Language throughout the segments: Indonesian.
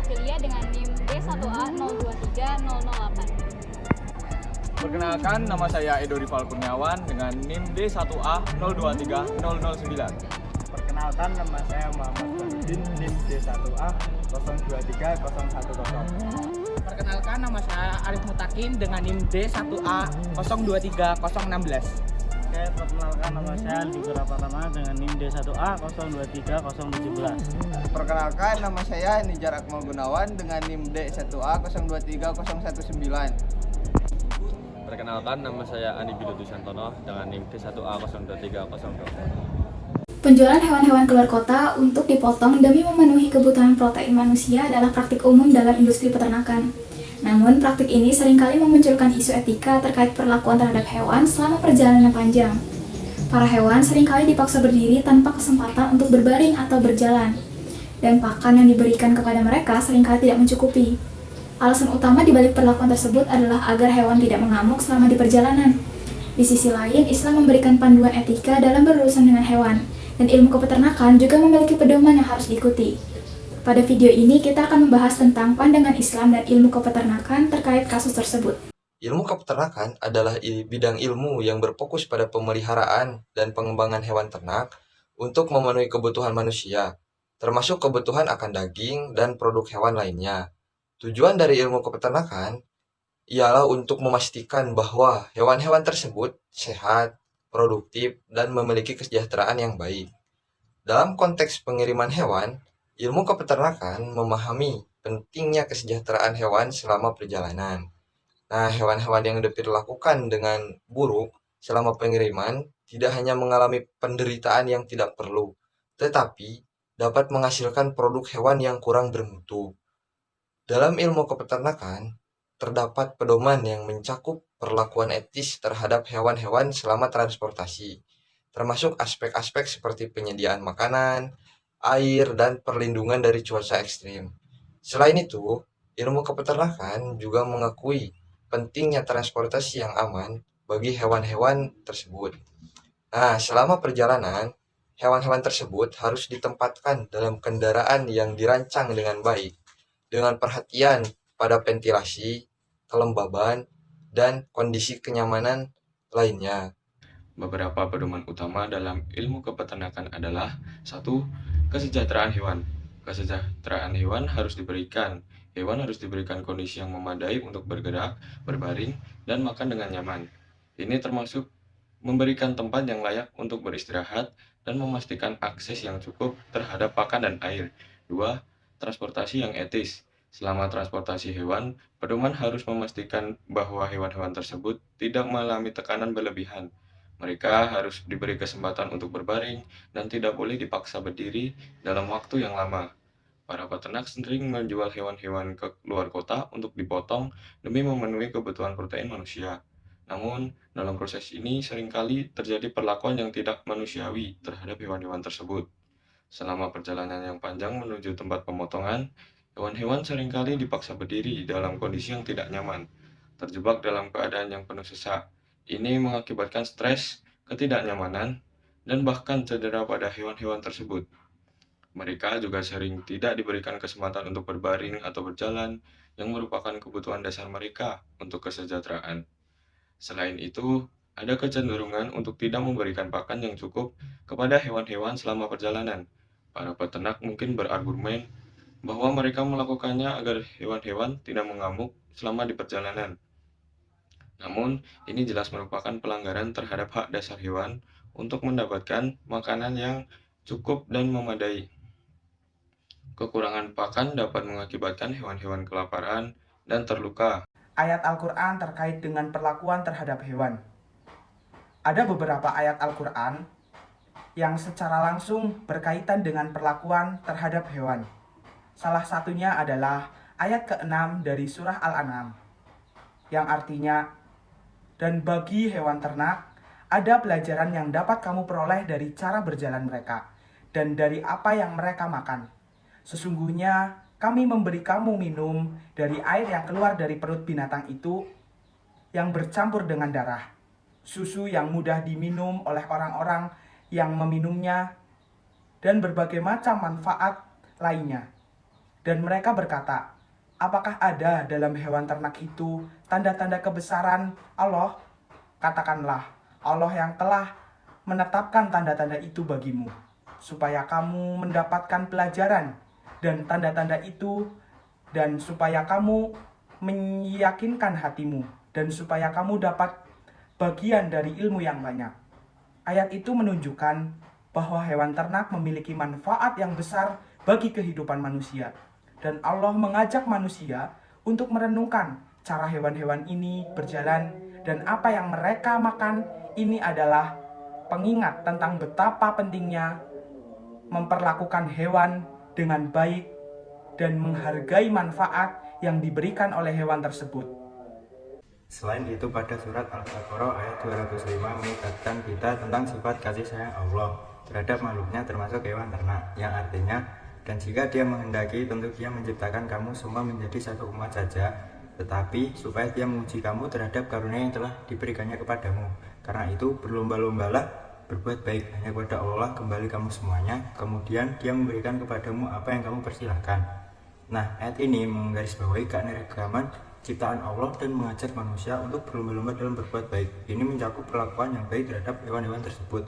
Aprilia dengan NIM D1A023008. Perkenalkan, nama saya Edo Rival Kurniawan dengan NIM D1A023009. Perkenalkan, nama saya Muhammad Badudin, NIM D1A023010. Perkenalkan, nama saya Arif Mutakin dengan NIM D1A023016. Oke, perkenalkan, nama saya Andi Pratama dengan NIM D1A023017. Perkenalkan, nama saya Nijar Akmal Gunawan dengan NIM D1A023019. Perkenalkan, nama saya Andi Bidodo Santono dengan NIM D1A023020. Penjualan hewan-hewan keluar kota untuk dipotong demi memenuhi kebutuhan protein manusia adalah praktik umum dalam industri peternakan. Namun, praktik ini seringkali memunculkan isu etika terkait perlakuan terhadap hewan selama perjalanan panjang. Para hewan seringkali dipaksa berdiri tanpa kesempatan untuk berbaring atau berjalan, dan pakan yang diberikan kepada mereka seringkali tidak mencukupi. Alasan utama di balik perlakuan tersebut adalah agar hewan tidak mengamuk selama di perjalanan. Di sisi lain, Islam memberikan panduan etika dalam berurusan dengan hewan, dan ilmu kepeternakan juga memiliki pedoman yang harus diikuti. Pada video ini, kita akan membahas tentang pandangan Islam dan ilmu kepeternakan terkait kasus tersebut. Ilmu kepeternakan adalah bidang ilmu yang berfokus pada pemeliharaan dan pengembangan hewan ternak untuk memenuhi kebutuhan manusia, termasuk kebutuhan akan daging dan produk hewan lainnya. Tujuan dari ilmu kepeternakan ialah untuk memastikan bahwa hewan-hewan tersebut sehat, produktif, dan memiliki kesejahteraan yang baik. Dalam konteks pengiriman hewan, ilmu kepeternakan memahami pentingnya kesejahteraan hewan selama perjalanan. Nah, hewan-hewan yang diperlakukan dengan buruk selama pengiriman tidak hanya mengalami penderitaan yang tidak perlu, tetapi dapat menghasilkan produk hewan yang kurang bermutu. Dalam ilmu kepeternakan, terdapat pedoman yang mencakup perlakuan etis terhadap hewan-hewan selama transportasi, termasuk aspek-aspek seperti penyediaan makanan, air, dan perlindungan dari cuaca ekstrim. Selain itu, ilmu kepeternakan juga mengakui pentingnya transportasi yang aman bagi hewan-hewan tersebut. Nah, selama perjalanan, hewan-hewan tersebut harus ditempatkan dalam kendaraan yang dirancang dengan baik, dengan perhatian pada ventilasi, kelembaban, dan kondisi kenyamanan lainnya. Beberapa pedoman utama dalam ilmu kepeternakan adalah 1. Kesejahteraan hewan. Kesejahteraan hewan harus diberikan. Hewan harus diberikan kondisi yang memadai untuk bergerak, berbaring, dan makan dengan nyaman. Ini termasuk memberikan tempat yang layak untuk beristirahat dan memastikan akses yang cukup terhadap pakan dan air. 2. Transportasi yang etis. Selama transportasi hewan, pedoman harus memastikan bahwa hewan-hewan tersebut tidak mengalami tekanan berlebihan. Mereka harus diberi kesempatan untuk berbaring dan tidak boleh dipaksa berdiri dalam waktu yang lama. Para peternak sering menjual hewan-hewan ke luar kota untuk dipotong demi memenuhi kebutuhan protein manusia. Namun, dalam proses ini seringkali terjadi perlakuan yang tidak manusiawi terhadap hewan-hewan tersebut. Selama perjalanan yang panjang menuju tempat pemotongan, hewan-hewan seringkali dipaksa berdiri dalam kondisi yang tidak nyaman, terjebak dalam keadaan yang penuh sesak. Ini mengakibatkan stres, ketidaknyamanan, dan bahkan cedera pada hewan-hewan tersebut. Mereka juga sering tidak diberikan kesempatan untuk berbaring atau berjalan, yang merupakan kebutuhan dasar mereka untuk kesejahteraan. Selain itu, ada kecenderungan untuk tidak memberikan pakan yang cukup kepada hewan-hewan selama perjalanan. Para peternak mungkin berargumen bahwa mereka melakukannya agar hewan-hewan tidak mengamuk selama di perjalanan. Namun, ini jelas merupakan pelanggaran terhadap hak dasar hewan untuk mendapatkan makanan yang cukup dan memadai. Kekurangan pakan dapat mengakibatkan hewan-hewan kelaparan dan terluka. Ayat Al-Quran terkait dengan perlakuan terhadap hewan. Ada beberapa ayat Al-Quran yang secara langsung berkaitan dengan perlakuan terhadap hewan. Salah satunya adalah ayat ke-6 dari surah Al-An'am, yang artinya, dan bagi hewan ternak, ada pelajaran yang dapat kamu peroleh dari cara berjalan mereka, dan dari apa yang mereka makan. Sesungguhnya, kami memberi kamu minum dari air yang keluar dari perut binatang itu, yang bercampur dengan darah, susu yang mudah diminum oleh orang-orang yang meminumnya, dan berbagai macam manfaat lainnya. Dan mereka berkata, apakah ada dalam hewan ternak itu tanda-tanda kebesaran Allah? Katakanlah, Allah yang telah menetapkan tanda-tanda itu bagimu, supaya kamu mendapatkan pelajaran dan tanda-tanda itu, dan supaya kamu meyakinkan hatimu, dan supaya kamu dapat bagian dari ilmu yang banyak. Ayat itu menunjukkan bahwa hewan ternak memiliki manfaat yang besar bagi kehidupan manusia. Dan Allah mengajak manusia untuk merenungkan cara hewan-hewan ini berjalan dan apa yang mereka makan. Ini adalah pengingat tentang betapa pentingnya memperlakukan hewan dengan baik dan menghargai manfaat yang diberikan oleh hewan tersebut. Selain itu, pada surat Al-Baqarah ayat 205 mengingatkan kita tentang sifat kasih sayang Allah terhadap makhluknya termasuk hewan ternak, yang artinya, dan jika dia menghendaki tentu dia menciptakan kamu semua menjadi satu umat saja, tetapi supaya dia menguji kamu terhadap karunia yang telah diberikannya kepadamu. Karena itu berlomba-lombalah berbuat baik hanya kepada Allah kembali kamu semuanya, kemudian dia memberikan kepadamu apa yang kamu persilahkan. Nah, ayat ini menggarisbawahi keanekaragaman ciptaan Allah dan mengajak manusia untuk berlomba-lomba dalam berbuat baik. Ini mencakup perlakuan yang baik terhadap hewan-hewan tersebut.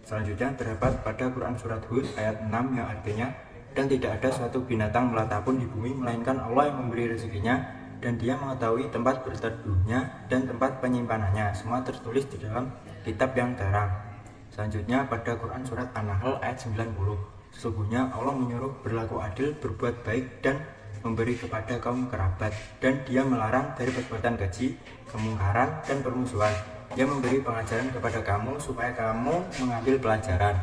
Selanjutnya terdapat pada Quran Surat Hud ayat 6 yang artinya, dan tidak ada suatu binatang melata pun di bumi melainkan Allah yang memberi rezekinya, dan dia mengetahui tempat berteduhnya dan tempat penyimpanannya. Semua tertulis di dalam kitab yang terang. Selanjutnya pada Quran Surat An-Nahl ayat 90, sesungguhnya Allah menyuruh berlaku adil, berbuat baik, dan memberi kepada kaum kerabat, dan dia melarang dari perbuatan keji, kemungkaran, dan permusuhan. Dia memberi pengajaran kepada kamu supaya kamu mengambil pelajaran.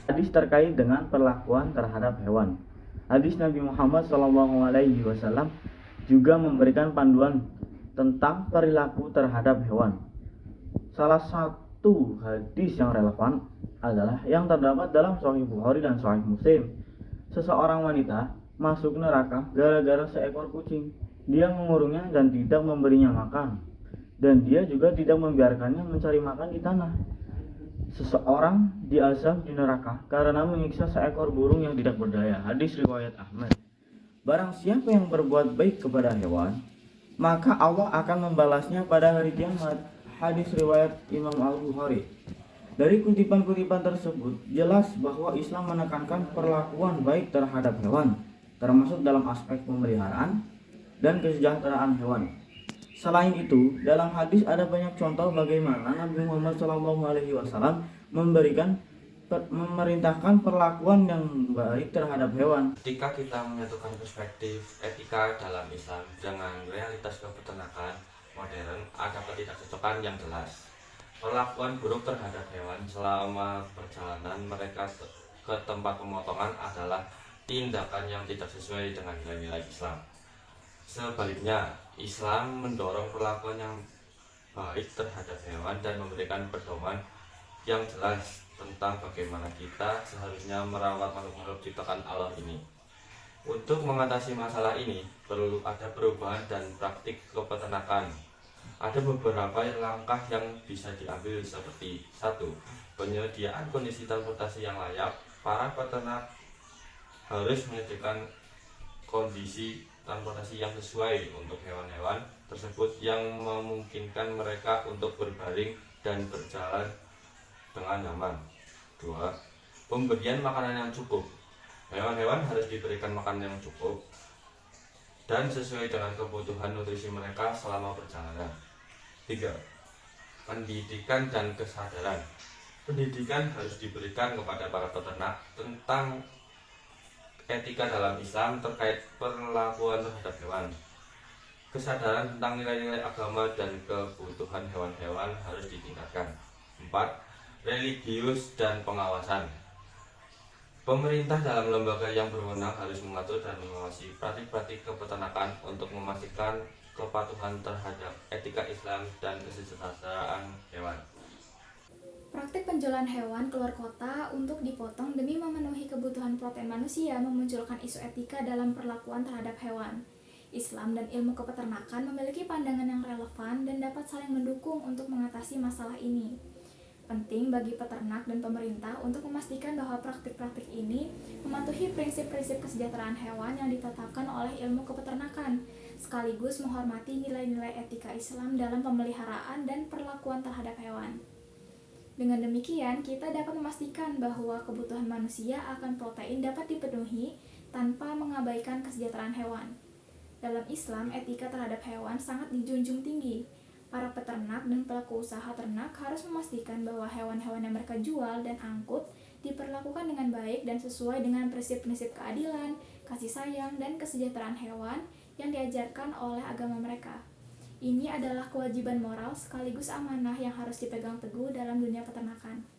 Hadis terkait dengan perlakuan terhadap hewan. Hadis Nabi Muhammad SAW juga memberikan panduan tentang perilaku terhadap hewan. Salah satu hadis yang relevan adalah yang terdapat dalam Sahih Bukhari dan Sahih Muslim. Seseorang wanita masuk neraka gara-gara seekor kucing. Dia mengurungnya dan tidak memberinya makan, dan dia juga tidak membiarkannya mencari makan di tanah. Seseorang diazab di neraka karena menyiksa seekor burung yang tidak berdaya. Hadis riwayat Ahmad. Barang siapa yang berbuat baik kepada hewan, maka Allah akan membalasnya pada hari kiamat. Hadis riwayat Imam Al-Bukhari. Dari kutipan-kutipan tersebut jelas bahwa Islam menekankan perlakuan baik terhadap hewan, termasuk dalam aspek pemeliharaan dan kesejahteraan hewan. Selain itu, dalam hadis ada banyak contoh bagaimana Nabi Muhammad SAW memerintahkan perlakuan yang baik terhadap hewan. Ketika kita menyatukan perspektif etika dalam Islam dengan realitas kepeternakan modern, ada ketidakcocokan yang jelas. Perlakuan buruk terhadap hewan selama perjalanan mereka ke tempat pemotongan adalah tindakan yang tidak sesuai dengan nilai-nilai Islam. Sebaliknya, Islam mendorong perlakuan yang baik terhadap hewan dan memberikan pedoman yang jelas tentang bagaimana kita seharusnya merawat makhluk-makhluk ciptaan Allah ini. Untuk mengatasi masalah ini, perlu ada perubahan dan praktik kepeternakan. Ada beberapa langkah yang bisa diambil seperti 1. Penyediaan kondisi transportasi yang layak. Para peternak harus menyediakan kondisi transportasi yang sesuai untuk hewan-hewan tersebut yang memungkinkan mereka untuk berbaring dan berjalan dengan nyaman. 2. Pemberian makanan yang cukup. Hewan-hewan harus diberikan makanan yang cukup dan sesuai dengan kebutuhan nutrisi mereka selama perjalanan. 3. Pendidikan dan kesadaran. Pendidikan harus diberikan kepada para peternak tentang etika dalam Islam terkait perlakuan terhadap hewan. Kesadaran tentang nilai-nilai agama dan kebutuhan hewan-hewan harus ditingkatkan. 4. Religius dan pengawasan. Pemerintah dalam lembaga yang berwenang harus mengatur dan mengawasi praktik-praktik kepeternakan untuk memastikan kepatuhan terhadap etika Islam dan kesejahteraan hewan. Praktik penjualan hewan keluar kota untuk dipotong demi memenuhi kebutuhan protein manusia memunculkan isu etika dalam perlakuan terhadap hewan. Islam dan ilmu kepeternakan memiliki pandangan yang relevan dan dapat saling mendukung untuk mengatasi masalah ini. Penting bagi peternak dan pemerintah untuk memastikan bahwa praktik-praktik ini mematuhi prinsip-prinsip kesejahteraan hewan yang ditetapkan oleh ilmu kepeternakan, sekaligus menghormati nilai-nilai etika Islam dalam pemeliharaan dan perlakuan terhadap hewan. Dengan demikian, kita dapat memastikan bahwa kebutuhan manusia akan protein dapat dipenuhi tanpa mengabaikan kesejahteraan hewan. Dalam Islam, etika terhadap hewan sangat dijunjung tinggi. Para peternak dan pelaku usaha ternak harus memastikan bahwa hewan-hewan yang mereka jual dan angkut diperlakukan dengan baik dan sesuai dengan prinsip-prinsip keadilan, kasih sayang, dan kesejahteraan hewan yang diajarkan oleh agama mereka. Ini adalah kewajiban moral sekaligus amanah yang harus dipegang teguh dalam dunia peternakan.